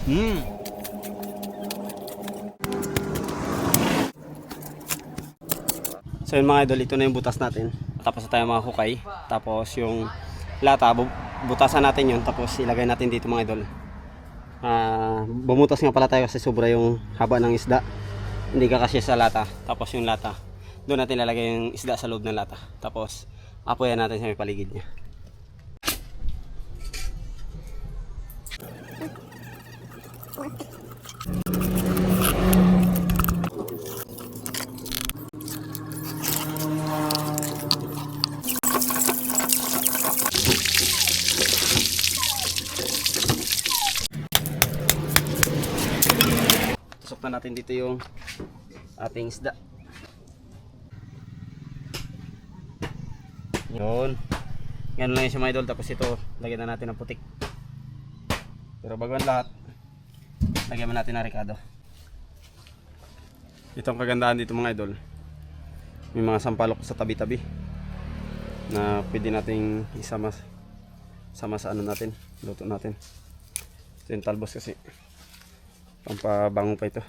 Hmm. So yun mga idol, ito na yung butas natin. Tapos na tayo mga hukay. Tapos yung lata, butasan natin yun. Tapos ilagay natin dito mga idol. Bumutas nga pala tayo kasi sobra yung haba ng isda. Hindi kakasya sa lata. Tapos yung lata, doon natin lalagay yung isda sa loob ng lata. Tapos apoyan natin sa may paligid niya. Tusok na natin dito yung ating isda. Yun. Ganun lang yung siya mga idol. Tapos ito, lagyan na natin ng putik. Pero bago ang lahat, lagyan natin ng ricado. Ito ang kagandahan dito mga idol. May mga sampalok sa tabi-tabi na pwede nating isama sa ano natin, luto natin. Ito yung talbos kasi pampabango pa ito.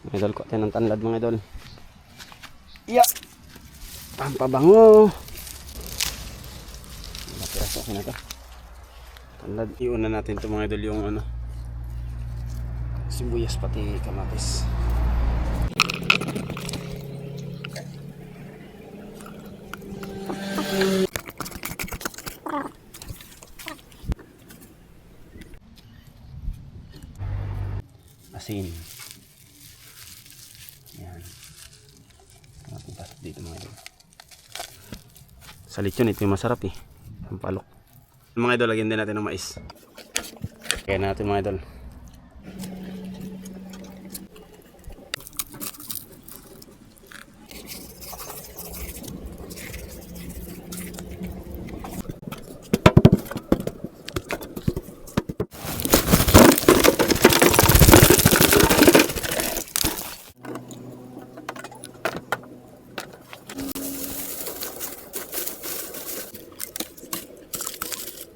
Mga idol, kuha tayo ng tanlad mga idol. Iya! Pampabango! Okay na ito. Tanlad. Iuna natin ito mga idol yung ano, sibuyas pati kamatis. Asin. Yan. Natin pasok dito mga idol. Sa lechon ito yung masarap eh. Ang palok. Mga idol, lagyan din natin ng mais. Kaya natin mga idol.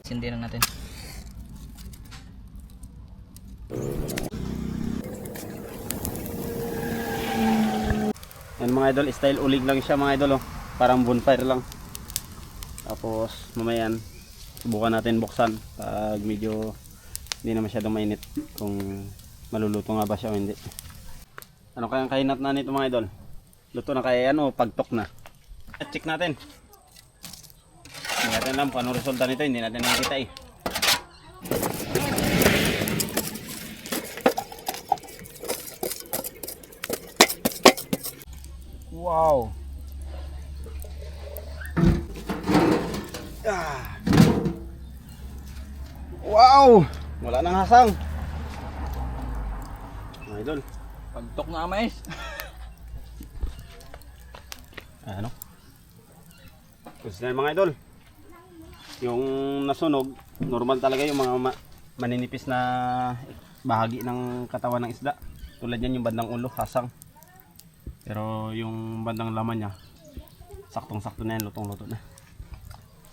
Sindi na natin. Yan mga idol, style uling lang siya mga idol oh. Parang bonfire lang. Tapos mamayan subukan natin buksan pag medyo hindi na masyadong mainit kung maluluto nga ba siya o hindi. Ano kayang kainat na nito mga idol? Luto na kaya yan o pagtok na? Check natin. Hindi natin alam kung anong resulta nito, hindi natin nakikita eh. Wow! Wow! Wala nang hasang. Mga idol. Pagtok na mais. Ano? Gusto na mga idol. Yung nasunog, normal talaga yung mga maninipis na bahagi ng katawan ng isda. Tulad yan yung bandang ulo, hasang. Pero yung bandang laman niya, saktong-sakto na yan, lutong-luto na.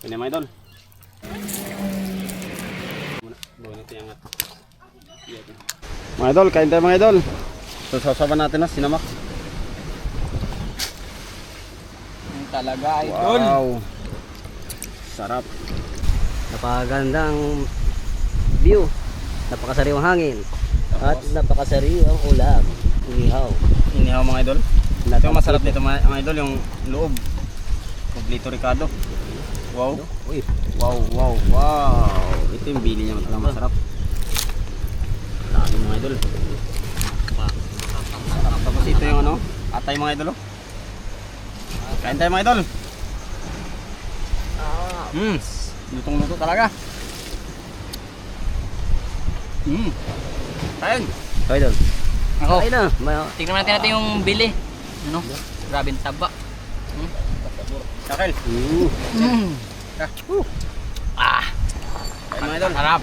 Yan mga idol. Buwan natin yung angat. Mga idol, kain tayo mga idol. So sasaban natin na sinamak. Yung talaga idol. Wow! Sarap. Napakagandang view, napakasariwang hangin, at napakasariwang ulam, inihaw. Inihaw mga idol. Ito yung masarap dito mga idol, yung loob. Complete ricado. Wow. Uy, Wow, wow, wow. Ito yung bili niya talaga masarap. Dami mga idol. Tapos ito yung ano, atay mga idol. Kain tayo mga idol. Lutong-luto talaga. Kain. ikaw idol. Ako. Kain na. Tingnan natin yung bili. Ano? Grabe yung taba. Sakil. Ah! Kain mga idol. Sarap.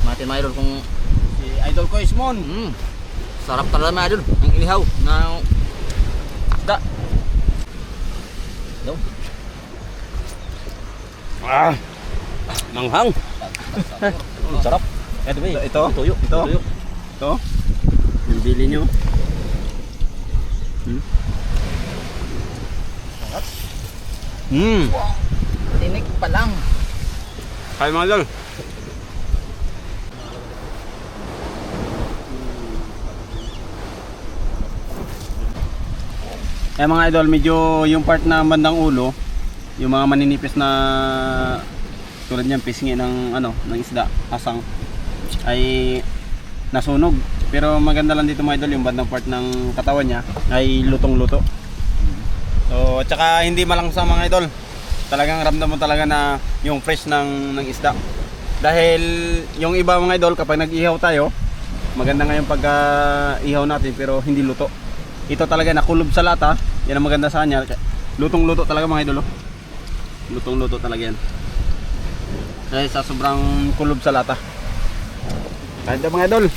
Matin mga idol kung Si idol ko Ismon. sarap talaga mga idol. Ang ilihaw na isda. Manghang. Ang sarap. Ito ba? Ito? Tuyo. Ito? Tuyo. Ito? Yung bili nyo. Tinik pa lang. Kaya mga idol. Eh mga idol, medyo yung part na bandang ulo, yung mga maninipis na tulad niyan pisngi ng ng isda, asang ay nasunog. Pero maganda lang dito mga idol, yung bandang part ng katawan niya ay lutong-luto. So, tsaka hindi malangsa mga idol. Talagang ramdam mo talaga na yung fresh ng isda. Dahil yung iba mga idol, kapag nag-ihaw tayo, maganda nga yung pagka-ihaw natin pero hindi luto. Ito talaga nakulob sa lata. Yan ang maganda sa kanya. Lutong-luto talaga mga idol. Lutong-luto talaga yan. Dahil sa sobrang kulob sa lata. Kahit mga idol.